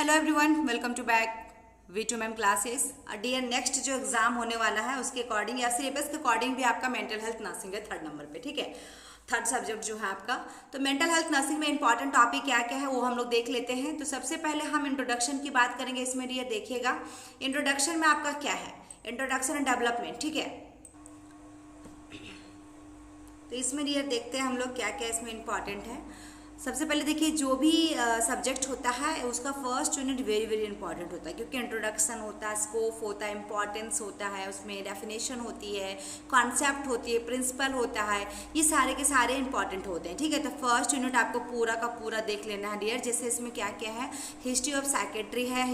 Hello everyone, welcome to back V2M classes. Dear, next जो exam होने वाला है उसके अकॉर्डिंग या सिलेबस के अकॉर्डिंग भी आपका मेंटल हेल्थ नर्सिंग है 3rd नंबर पे। ठीक है, 3rd सब्जेक्ट जो है आपका। तो मेंटल हेल्थ नर्सिंग में इंपॉर्टेंट टॉपिक क्या क्या है वो हम लोग देख लेते हैं। तो सबसे पहले हम इंट्रोडक्शन की बात करेंगे। इसमें डियर देखिएगा, इंट्रोडक्शन में आपका क्या है, इंट्रोडक्शन एंड डेवलपमेंट। ठीक है, तो इसमें डियर देखते हैं हम लोग क्या क्या इसमें इंपॉर्टेंट है। सबसे पहले देखिए, जो भी सब्जेक्ट होता है उसका first unit very very important होता है, क्योंकि इंट्रोडक्शन होता है, स्कोप होता है, इंपॉर्टेंस होता है, उसमें डेफिनेशन होती है, कॉन्सेप्ट होती है, प्रिंसिपल होता है, ये सारे के सारे इंपॉर्टेंट होते हैं। ठीक है, तो फर्स्ट यूनिट आपको पूरा का पूरा देख लेना है डियर। जैसे इसमें क्या क्या है, हिस्ट्री ऑफ साइकेट्री है,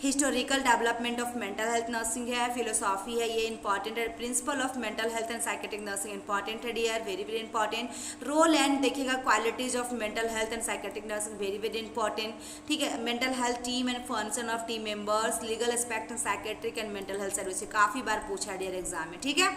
historical development of mental health nursing है, फिलोसॉफी है, ये इंपॉर्टेंट है, principle of mental health and psychiatric nursing important है dear, very very important. Role and देखिएगा, qualities of mental health and psychiatric nursing very very important. ठीक है, mental health team and function of team members, legal aspect and psychiatric and mental health service, काफी बार पूछा है dear exam में। ठीक है,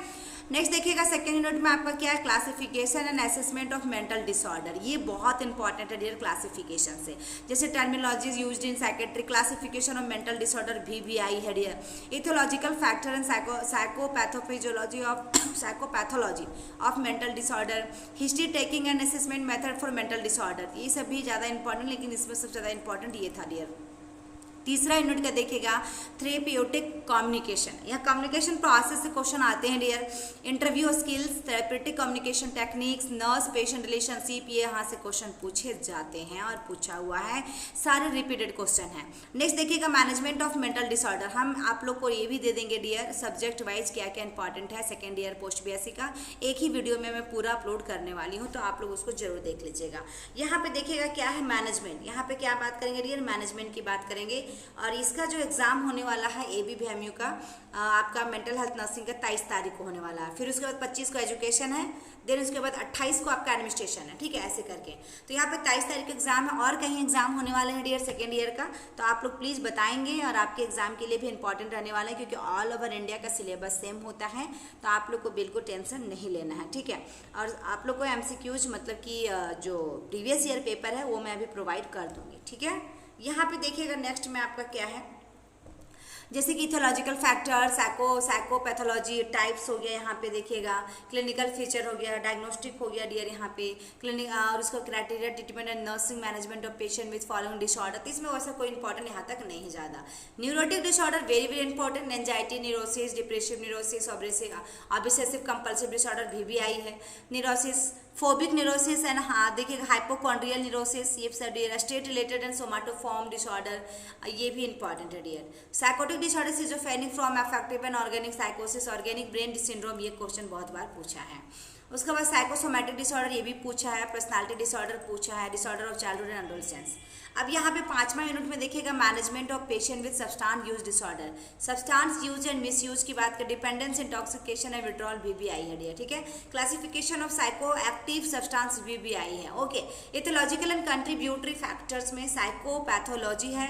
नेक्स्ट देखिएगा, सेकेंड यूनिट में आपका क्या है, classification and assessment of mental disorder. ये बहुत इंपॉर्टेंट है डियर क्लासिफिकेशन से। जैसे terminologies used in psychiatric classification of mental disorder भी आई है dear. Etiological factor and psychopathophysiology of mental disorder, history taking and assessment method for mental disorder, ये सब भी ज़्यादा इंपॉर्टेंट, लेकिन इसमें सबसे ज़्यादा इंपॉर्टेंट ये था डियर। तीसरा यूनिट का देखिएगा, थेरेप्यूटिक कम्युनिकेशन। यह कम्युनिकेशन प्रोसेस से क्वेश्चन आते हैं dear. Interview skills, therapeutic communication techniques, nurse patient relationship, ये यहाँ से क्वेश्चन पूछे जाते हैं और पूछा हुआ है, सारे रिपीटेड क्वेश्चन हैं। नेक्स्ट देखिएगा, मैनेजमेंट ऑफ मेंटल डिसऑर्डर। हम आप लोग को ये भी दे देंगे डियर, सब्जेक्ट वाइज क्या क्या इंपॉर्टेंट है सेकेंड ईयर पोस्ट बीएससी का। एक ही वीडियो में मैं पूरा अपलोड करने वाली हूँ, तो आप लोग उसको जरूर देख लीजिएगा। यहाँ पे देखिएगा क्या है, मैनेजमेंट। यहाँ पे क्या बात करेंगे डियर, मैनेजमेंट की बात करेंगे। और इसका जो एग्जाम होने वाला है ABVMU का, आपका मेंटल हेल्थ नर्सिंग का 23 तारीख को होने वाला है। फिर उसके बाद 25 को एजुकेशन है, देन उसके बाद 28 को आपका एडमिनिस्ट्रेशन है। ठीक है, ऐसे करके। तो यहाँ पे 23 तारीख को एग्जाम है, और कहीं एग्जाम होने वाले हैं डियर सेकेंड ईयर का, तो आप लोग प्लीज़ बताएंगे। और आपके एग्जाम के लिए भी इंपॉर्टेंट रहने वाला है, क्योंकि ऑल ओवर इंडिया का सिलेबस सेम होता है, तो आप लोग को बिल्कुल टेंशन नहीं लेना है। ठीक है, और आप लोग को MCQs मतलब कि जो प्रीवियस ईयर पेपर है वो मैं अभी प्रोवाइड कर दूँगी। ठीक है, यहाँ पे देखिएगा नेक्स्ट में आपका क्या है, जैसे कि इथोलॉजिकल फैक्टर, साइकोपैथोलॉजी टाइप्स हो गया, यहाँ पे देखिएगा क्लिनिकल फीचर हो गया, डायग्नोस्टिक हो गया डियर यहाँ पे क्लिनिक, और उसका criteria treatment and nursing management of patient with following disorder. तो इसमें वैसा कोई इंपॉर्टेंट यहाँ तक नहीं ज़्यादा। Neurotic disorder very very important, anxiety neurosis, depressive neurosis, obsessive compulsive disorder VBI है, न्यूरोसिस, फोबिक न्यूरोसिस एंड हाँ देखिएगा हाइपोकॉन्ड्रियल न्यूरोसिस, ये सब dear, state related and somatoform disorder, ये भी इंपॉर्टेंट है dear. Psychotic disorder schizophrenic from affective and organic साइकोसिस, ऑर्गेनिक ब्रेन सिंड्रोम, ये क्वेश्चन बहुत बार पूछा है। उसके बाद साइकोसोमैटिक डिसऑर्डर, ये भी पूछा है। पर्सनालिटी डिसऑर्डर पूछा है, disorder of childhood and adolescence. अब यहाँ पे 5वां यूनिट में देखिएगा, management of patient with substance use disorder, substance use and miss use की बात करें, dependence, intoxication and withdrawal VBI है डियर। ठीक है, classification of psycho active substance VBI है। Okay, ethological and contributory factors में साइकोपैथोलॉजी है,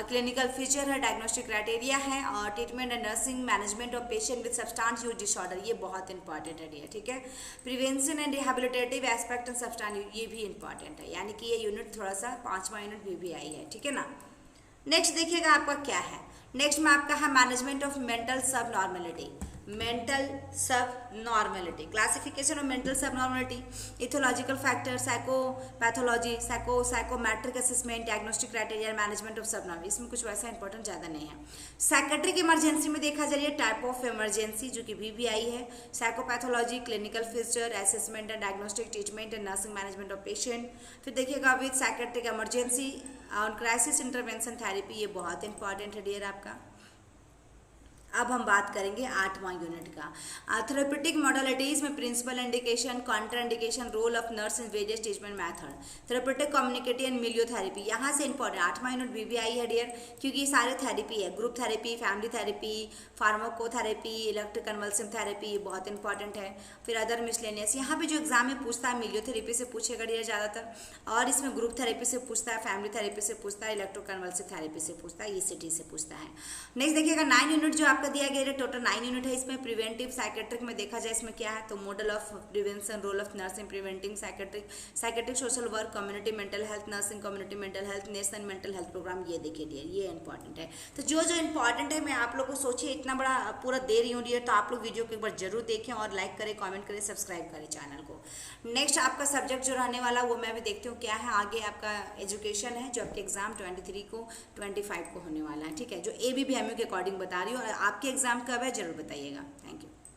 क्लिनिकल फीचर है, डायग्नोस्टिक क्राइटेरिया है, और treatment and nursing management of patient with substance use disorder, ये बहुत इंपॉर्टेंट है डियर। ठीक है, prevention and rehabilitative aspect and substance, ये भी इंपॉर्टेंट है, यानी कि ये यूनिट थोड़ा सा 5वां यूनिट VBI है। ठीक है ना। नेक्स्ट देखिएगा आपका क्या है, नेक्स्ट में आपका है management of mental subnormality, mental subnormality, classification of mental subnormality, etiological factor, psychopathology, psychometric assessment, diagnostic criteria, management of subnormality. इसमें कुछ वैसा इंपॉर्टेंट ज़्यादा नहीं है। साइकेट्रिक इमरजेंसी में देखा जाए टाइप ऑफ इमरजेंसी जो कि VBI है, psychopathology, clinical feature, assessment and diagnostic treatment and nursing management of patient. फिर देखिएगा विद साइकेट्रिक इमरजेंसी और क्राइसिस इंटरवेंशन थेरेपी, ये बहुत इंपॉर्टेंट है डियर आपका। अब हम बात करेंगे 8वां यूनिट का, थेरेप्यूटिक मॉडलिटीज में principle indication, contraindication, role of nurse in various treatment method, therapeutic community and milieu therapy. यहाँ से इंपॉर्टेंट 8वां यूनिट VBI है डियर, क्योंकि ये सारे थेरेपी है, group therapy, family therapy, pharmacotherapy, electroconvulsive therapy, ये बहुत इंपॉर्टेंट है। फिर अदर मिसलेनियस, यहाँ पे जो एग्जाम में पूछता है मिलियोथेरेपी से पूछेगा डियर ज़्यादातर, और इसमें ग्रुप थेरेपी से पूछता है, फैमिली थेरेपी से पूछता है, इलेक्ट्रोकन्वल्सिव थेरेपी से पूछता है, ECT से पूछता है। नेक्स्ट देखिएगा 9 यूनिट जो आपका आपका दिया गया है टोटल 9 यूनिट है। इसमें प्रिवेंटिव साइकेट्रिक में देखा जाए इसमें क्या है, तो model of prevention, role of nurse in preventing psychiatric social work, community mental health, nursing community mental health, national mental health programme, ये देखिए डियर, ये इंपॉर्टेंट है। तो जो जो इंपॉर्टेंट है मैं आप लोग को सोचिए इतना बड़ा पूरा दे रही हूँ डियर, तो आप लोग वीडियो को एक बार जरूर देखें और लाइक करें, कमेंट करें, सब्सक्राइब करें चैनल को। नेक्स्ट आपका सब्जेक्ट जो रहने वाला वो मैं भी देखती हूँ क्या है। आगे आपका एजुकेशन है जो आपके एग्जाम 23 को 25 को होने वाला है, ठीक है, जो ABPMU के अकॉर्डिंग बता रही हूँ। और आपके एग्जाम कब है जरूर बताइएगा। Thank you.